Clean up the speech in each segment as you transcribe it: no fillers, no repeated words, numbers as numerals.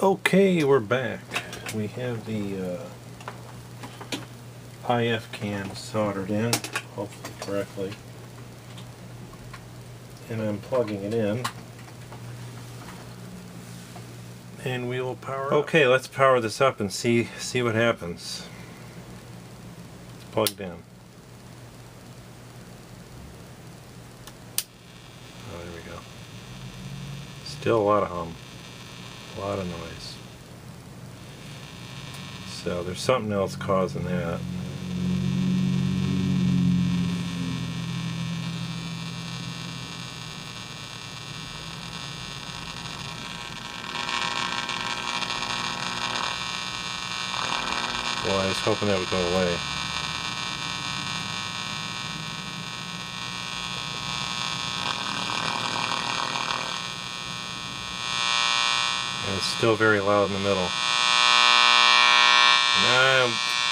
Okay, we're back. We have the IF can soldered in, hopefully correctly. And I'm plugging it in. And we will power up. Okay, let's power this up and see what happens. It's plugged in. Oh, there we go. Still a lot of hum. A lot of noise. So there's something else causing that. Well, I was hoping that would go away. And it's still very loud in the middle. And I'd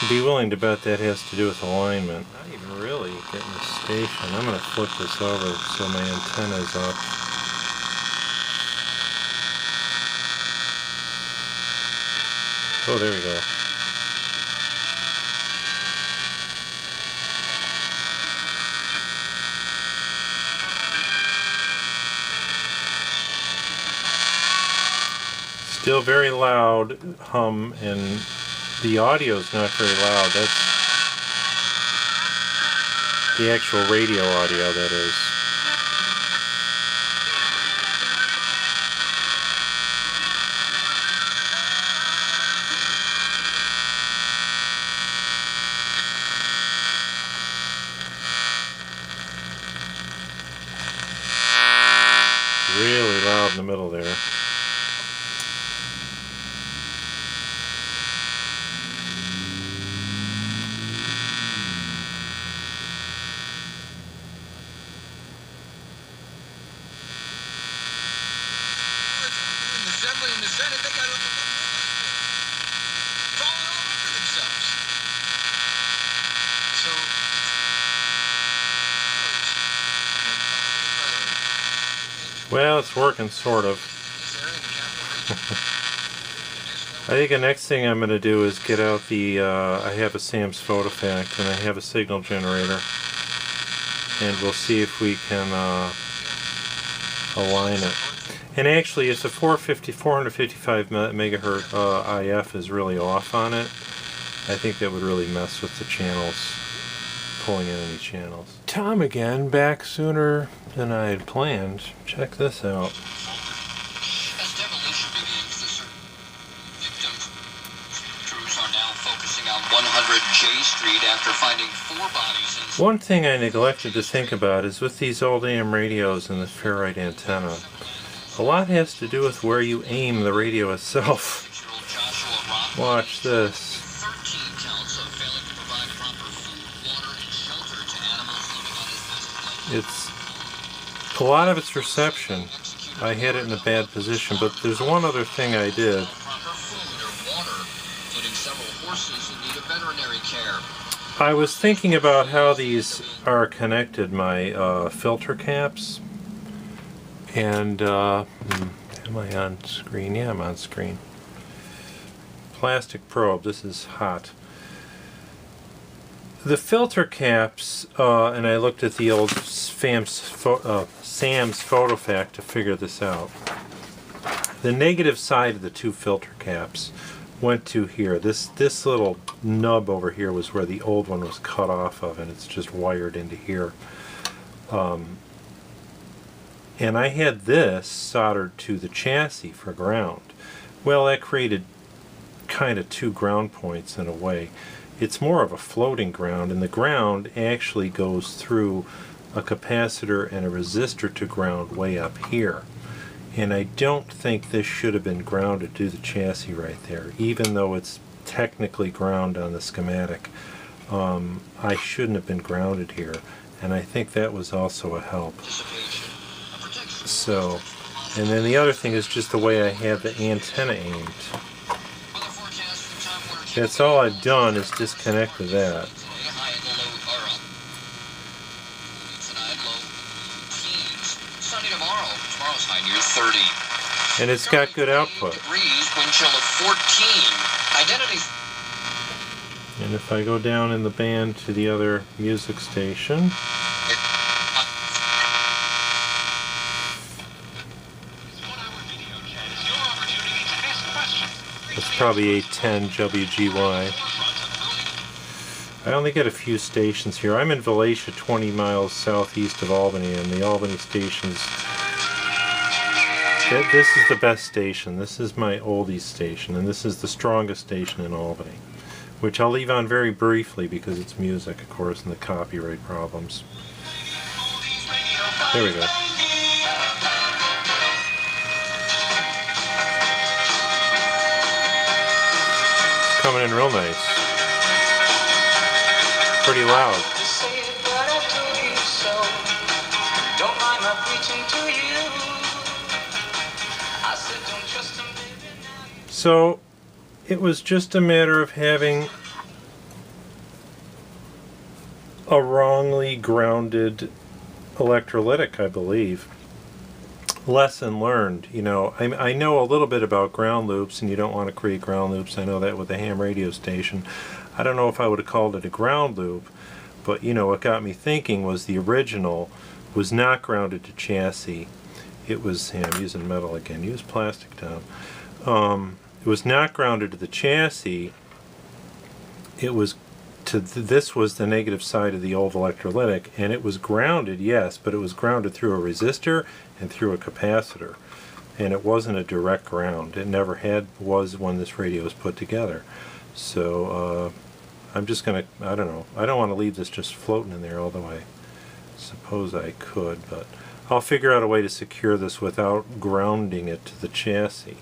be willing to bet that has to do with alignment. Not even really getting the station. I'm going to flip this over so my antenna is up. Oh, there we go. Still very loud hum, and the audio is not very loud. That's the actual radio audio, that is. Really loud in the middle there. In the Senate, they got falling all over themselves. So, well, it's working, sort of. I think the next thing I'm going to do is get out the, I have a Sam's Photofact and I have a signal generator, and we'll see if we can align it. And actually, if the 455 megahertz IF is really off on it, I think that would really mess with the channels, pulling in any channels. Tom again, back sooner than I had planned. Check this out. as demolition begins, the victims, crews are now focusing on 100 J Street after finding 4 bodies. One thing I neglected to think about is with these old AM radios and the ferrite antenna, a lot has to do with where you aim the radio itself. Watch this. It's a lot of its reception. I had it in a bad position, but there's one other thing I did. I was thinking about how these are connected, my filter caps. And, am I on screen? Yeah, I'm on screen. Plastic probe, this is hot. The filter caps, and I looked at the old Sam's Photofact to figure this out. The negative side of the 2 filter caps went to here. This little nub over here was where the old one was cut off of, and it's just wired into here. And I had this soldered to the chassis for ground. Well, that created kind of 2 ground points in a way. It's more of a floating ground, and the ground actually goes through a capacitor and a resistor to ground way up here. And I don't think this should have been grounded to the chassis right there, even though it's technically ground on the schematic. I shouldn't have been grounded here, and I think that was also a help. So, and then the other thing is just the way I have the antenna aimed. That's all I've done is disconnected that. And it's got good output. wind chill of 14. Identity. And if I go down in the band to the other music station, it's probably 810 WGY. I only get a few stations here. I'm in Valatia, 20 miles southeast of Albany, and the Albany station's... This is the best station. This is my oldies station, and this is the strongest station in Albany, which I'll leave on very briefly because it's music, of course, and the copyright problems. There we go. It's coming in real nice. Pretty loud. So it was just a matter of having a wrongly grounded electrolytic, I believe. Lesson learned. You know, I know a little bit about ground loops, and you don't want to create ground loops. I know that with the ham radio station. I don't know if I would have called it a ground loop, but you know, what got me thinking was the original was not grounded to chassis. It was, I'm using metal again, use plastic down. It was not grounded to the chassis. It was this was the negative side of the old electrolytic, and it was grounded, yes, but it was grounded through a resistor and through a capacitor, and it wasn't a direct ground. It never was when this radio was put together. So I'm just gonna, I don't know, I don't want to leave this just floating in there all the way. Suppose I could, but I'll figure out a way to secure this without grounding it to the chassis.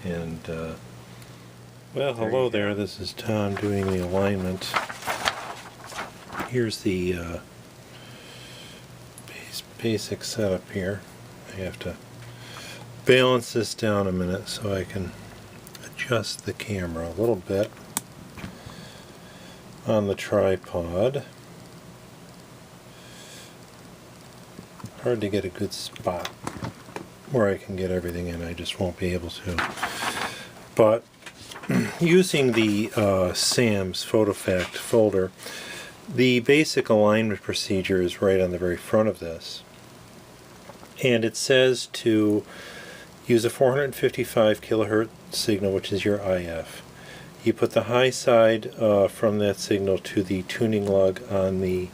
And well, hello there, this is Tom doing the alignment. Here's the basic setup here. I have to balance this down a minute so I can adjust the camera a little bit on the tripod. Hard to get a good spot where I can get everything in. I just won't be able to. But using the SAMS PhotoFact folder, the basic alignment procedure is right on the very front of this. And it says to use a 455 kilohertz signal, which is your IF. You put the high side from that signal to the tuning lug on the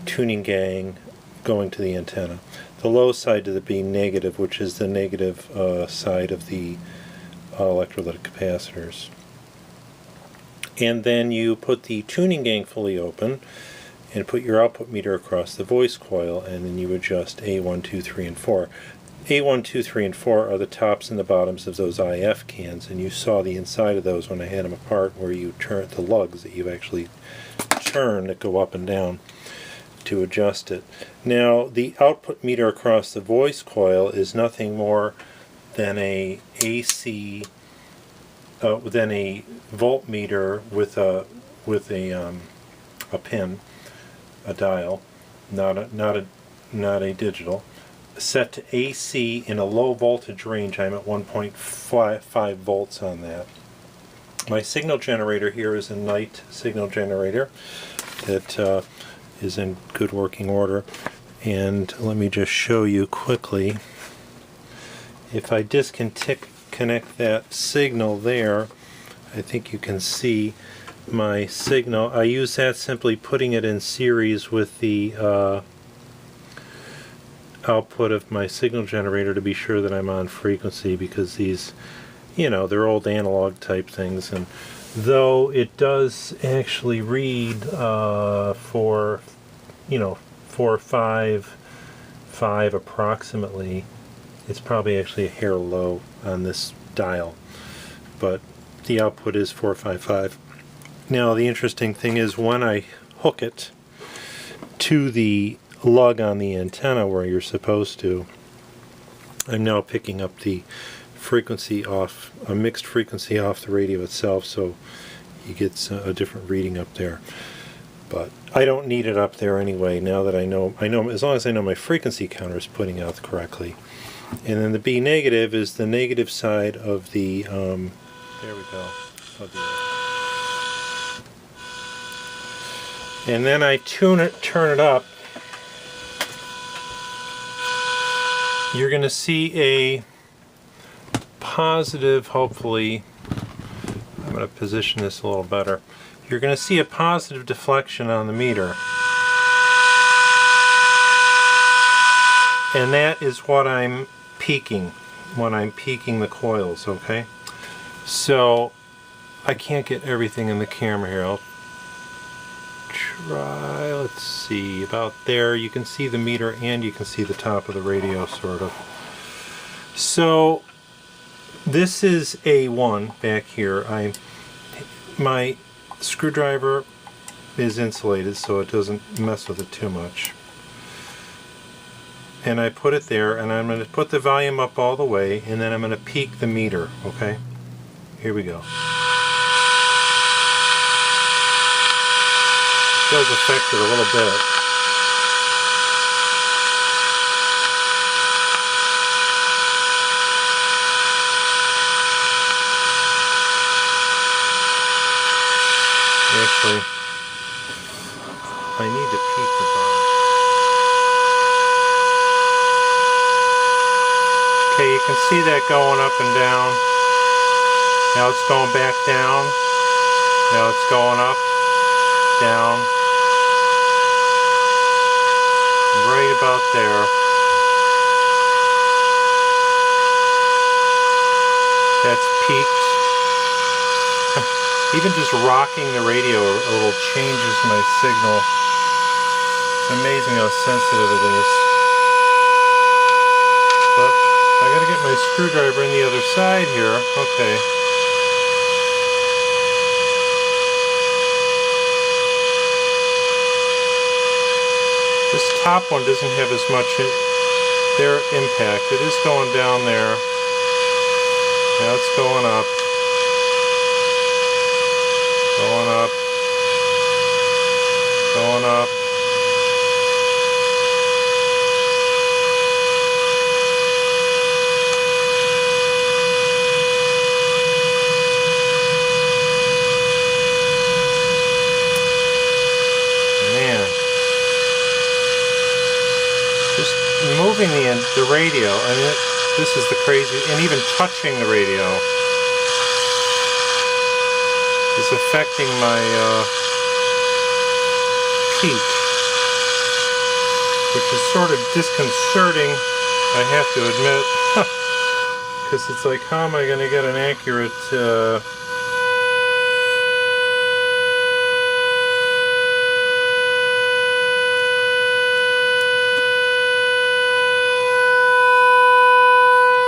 tuning gang going to the antenna. The low side to the B negative, which is the negative side of the electrolytic capacitors. And then you put the tuning gang fully open and put your output meter across the voice coil, and then you adjust A1, 2, 3, and 4. A1, 2, 3, and 4 are the tops and the bottoms of those IF cans, and you saw the inside of those when I had them apart, where you turn the lugs that you actually turn that go up and down to adjust it. Now, the output meter across the voice coil is nothing more than a AC, than a voltmeter with a pin, a dial, not a digital, set to AC in a low voltage range. I'm at 1.5 volts on that. My signal generator here is a night signal generator that is in good working order, and let me just show you quickly. If I disconnect that signal there, I think you can see my signal. I use that simply putting it in series with the output of my signal generator to be sure that I'm on frequency, because these, you know, they're old analog type things, and though it does actually read for, you know, 4, 5 approximately, it's probably actually a hair low on this dial, but the output is 455. Now the interesting thing is, when I hook it to the lug on the antenna where you're supposed to, I'm now picking up the frequency off, a mixed frequency off the radio itself, so you get a different reading up there. But I don't need it up there anyway, now that I know as long as I know my frequency counter is putting out correctly. And then the B negative is the negative side of the, there we go, of the, and then I turn it up. You're going to see a positive, hopefully, I'm going to position this a little better. You're going to see a positive deflection on the meter. And that is what I'm peaking when I'm peaking the coils, okay? So I can't get everything in the camera here. I'll try, let's see, about there. You can see the meter and you can see the top of the radio, sort of. So this is A1 back here. My screwdriver is insulated so it doesn't mess with it too much. And I put it there, and I'm going to put the volume up all the way, and then I'm going to peak the meter, okay? Here we go. It does affect it a little bit. Actually, I need to peak the volume. Okay, you can see that going up and down. Now it's going back down. Now it's going up, down. Right about there. That's peaked. Even just rocking the radio a little changes my signal. It's amazing how sensitive it is. But I gotta get my screwdriver in the other side here. Okay. This top one doesn't have as much their impact. It is going down there. Now it's going up. Going up. Going up. Moving the radio, I mean, this is the crazy, and even touching the radio is affecting my peak, which is sort of disconcerting, I have to admit, because it's like, how am I going to get an accurate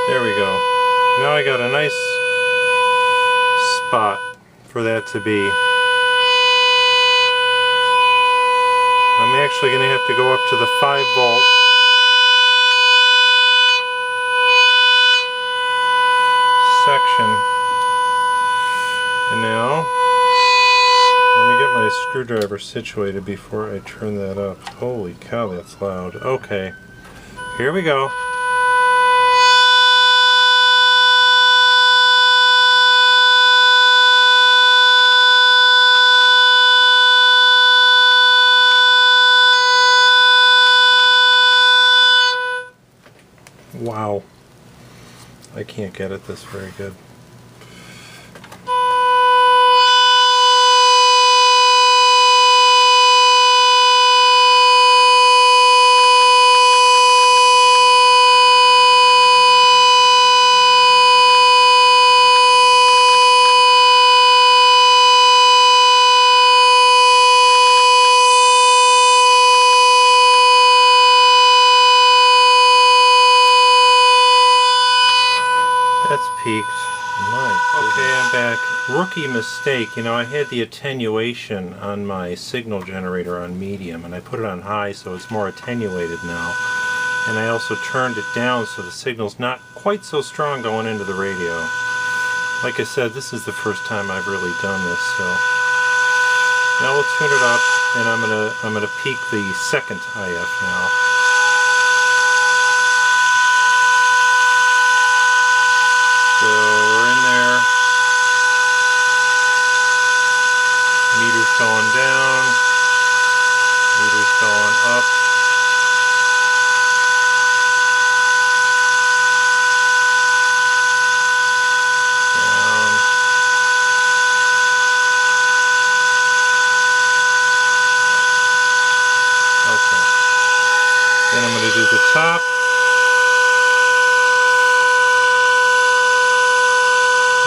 there we go. Now I got a nice spot for that to be. I'm actually going to have to go up to the 5-volt section. And now, let me get my screwdriver situated before I turn that up. Holy cow, that's loud. Okay, here we go. Wow, I can't get at this very good. That's peaked. Okay, I'm back. Rookie mistake. You know, I had the attenuation on my signal generator on medium, and I put it on high so it's more attenuated now. And I also turned it down so the signal's not quite so strong going into the radio. Like I said, this is the first time I've really done this, so now we'll tune it up, and I'm gonna peak the second IF now. Meters going down. Meters going up. Down. Okay. Then I'm going to do the top.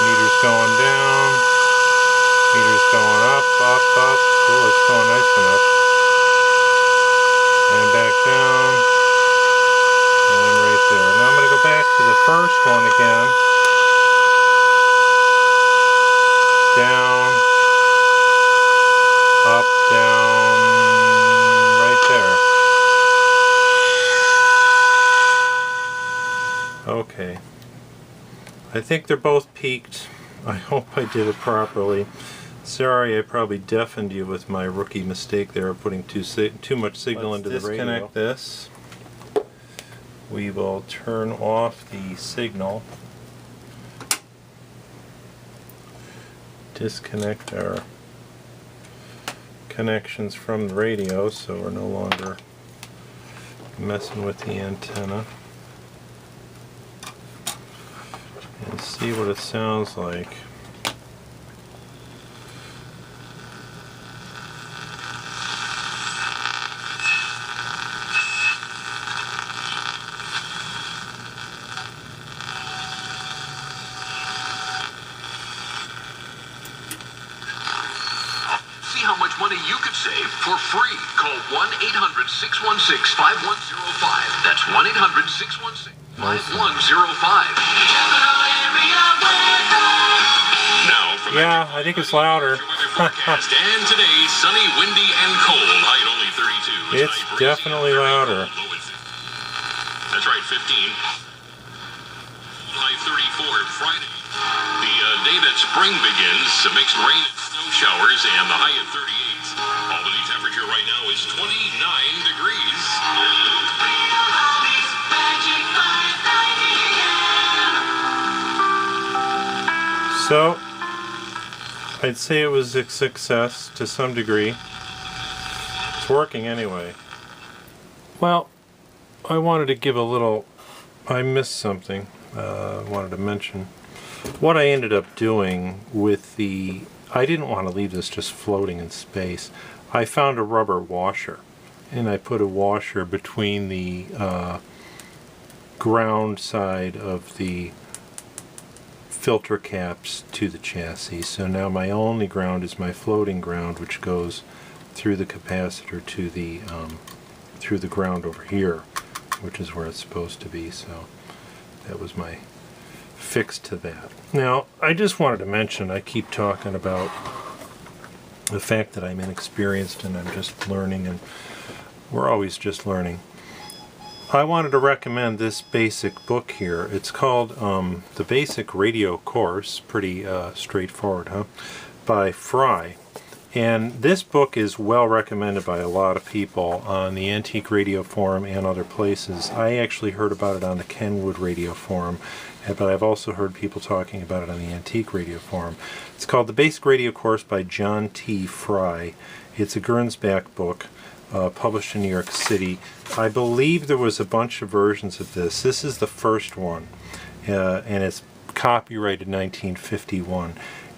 Meters going down. Meters going up, up, up. Oh, it's going nice enough. And back down. And right there. Now I'm going to go back to the first one again. Down. Up, down. Right there. Okay. I think they're both peaked. I hope I did it properly. Sorry, I probably deafened you with my rookie mistake there of putting too much signal into the radio. Let's disconnect this. We will turn off the signal. Disconnect our connections from the radio so we're no longer messing with the antenna. And see what it sounds like. See how much money you could save for free. Call 1-800-616-5105. That's 1-800-616-5105. Yeah, I think it's louder. And today, sunny, windy, and cold. High at only 32. It's definitely louder. That's right, 15. High 34 Friday. The day that spring begins, mixed rain and snow showers, and the high at 38. Albany temperature right now is 29 degrees. So, I'd say it was a success to some degree. It's working anyway. Well, I wanted to give a little... I missed something I wanted to mention. What I ended up doing with the... I didn't want to leave this just floating in space. I found a rubber washer, and I put a washer between the ground side of the filter caps to the chassis. So now my only ground is my floating ground, which goes through the capacitor to the through the ground over here, which is where it's supposed to be. So that was my fix to that. Now I just wanted to mention, I keep talking about the fact that I'm inexperienced and I'm just learning, and we're always just learning. I wanted to recommend this basic book here. It's called The Basic Radio Course, pretty straightforward, huh? By Fry. And this book is well recommended by a lot of people on the Antique Radio Forum and other places. I actually heard about it on the Kenwood Radio Forum, but I've also heard people talking about it on the Antique Radio Forum. It's called The Basic Radio Course by John T. Fry. It's a Gernsback book. Published in New York City. I believe there was a bunch of versions of this. This is the first one, and it's copyrighted 1951.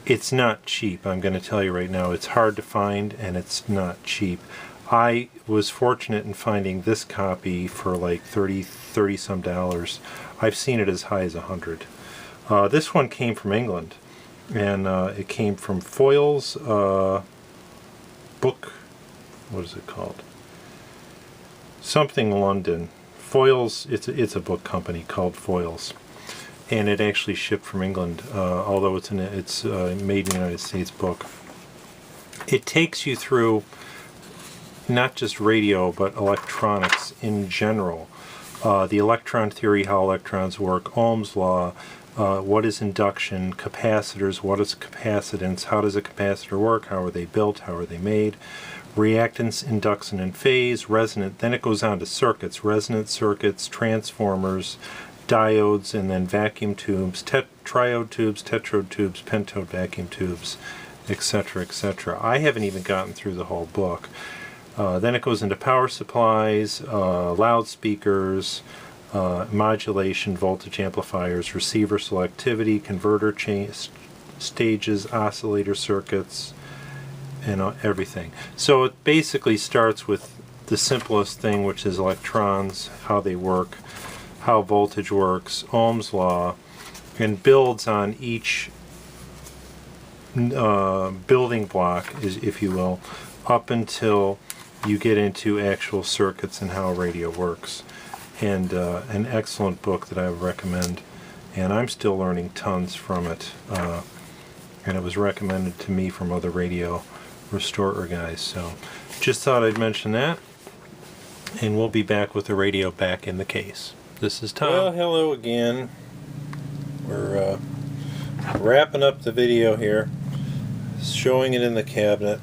It's not cheap, I'm going to tell you right now. It's hard to find, and it's not cheap. I was fortunate in finding this copy for like $30 some dollars. I've seen it as high as $100. This one came from England, and it came from Foyle's book. What is it called? Something London. Foyle's. It's a book company called Foyle's, and it actually shipped from England. Although it's made in the United States book. It takes you through not just radio but electronics in general. The electron theory, how electrons work, Ohm's law, what is induction, capacitors, what is capacitance, how does a capacitor work, how are they built, how are they made, reactance, induction, and phase, resonant. Then it goes on to circuits, resonant circuits, transformers, diodes, and then vacuum tubes, triode tubes, tetrode tubes, pentode vacuum tubes. etc., etc. I haven't even gotten through the whole book. Then it goes into power supplies, loudspeakers, modulation, voltage amplifiers, receiver selectivity, converter stages, oscillator circuits, and everything. So it basically starts with the simplest thing, which is electrons, how they work, how voltage works, Ohm's law, and builds on each building block, if you will, up until you get into actual circuits and how a radio works. And an excellent book that I would recommend, and I'm still learning tons from it, and it was recommended to me from other radio restorer guys. So just thought I'd mention that, and we'll be back with the radio back in the case. This is Tom. Well, hello again. We're wrapping up the video here, showing it in the cabinet.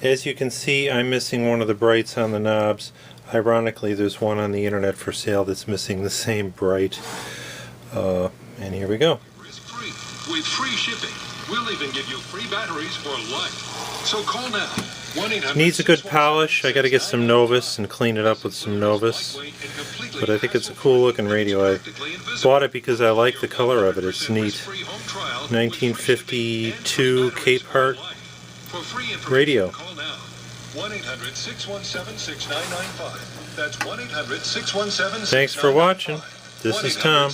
As you can see, I'm missing one of the brights on the knobs. Ironically, there's one on the internet for sale that's missing the same bright. And here we go. Risk-free with free shipping. We'll even give you free batteries for life. So call now. Needs a good polish. I got to get some Novus and clean it up with some Novus. But I think it's a cool looking radio. I bought it because I like the color of it. It's neat. 1952 Capehart radio. Thanks for watching. This is Tom.